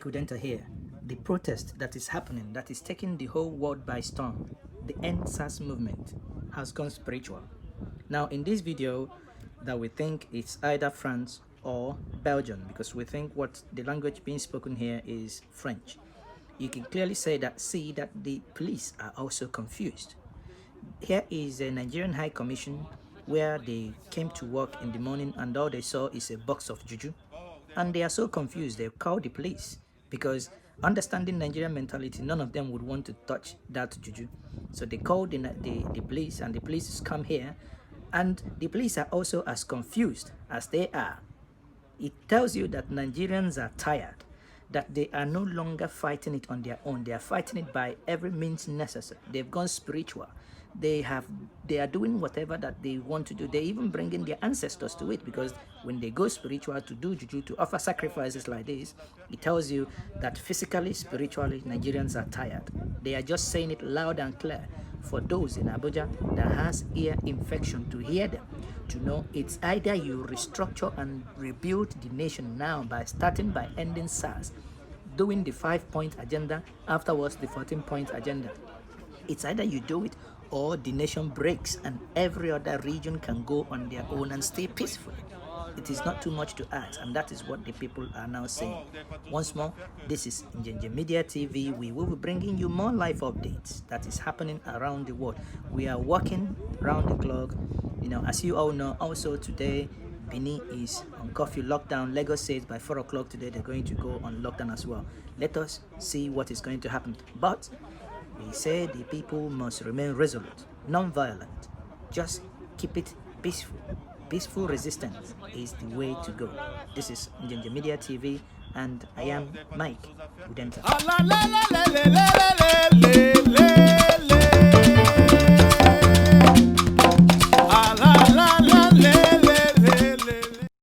Mike Udenta here. The protest that is happening, that is taking the whole world by storm, the EndSARS movement, has gone spiritual. Now, in this video, that we think it's either France or Belgium, because we think what the language being spoken here is French. You can clearly see that the police are also confused. Here is a Nigerian High Commission where they came to work in the morning and all they saw is a box of Juju. And they are so confused, they called the police because, understanding Nigerian mentality, none of them would want to touch that Juju. So they called the police, and the police come here, and the police are also as confused as they are. It tells you that Nigerians are tired, that they are no longer fighting it on their own. They are fighting it by every means necessary. They've gone spiritual. They are doing whatever that they want to do. They even bring in their ancestors to it, because when they go spiritual to do juju, to offer sacrifices like this, it tells you that physically, spiritually, Nigerians are tired. They are just saying it loud and clear for those in Abuja that has ear infection to hear them, to know it's either you restructure and rebuild the nation now by starting by ending SARS, doing the 5-point agenda, afterwards the 14-point agenda. It's either you do it or the nation breaks and every other region can go on their own and stay peaceful. It is not too much to ask, and that is what the people are now saying. Once more, this is Njenje Media TV. We will be bringing you more live updates that is happening around the world. We are working round the clock. As you all know, also today, Benin is on curfew lockdown. Lagos says by 4 o'clock today they're going to go on lockdown as well. Let us see what is going to happen. But we say the people must remain resolute, non-violent. Just keep it peaceful. Peaceful resistance is the way to go. This is Njenje Media TV, and I am Mike Udenta.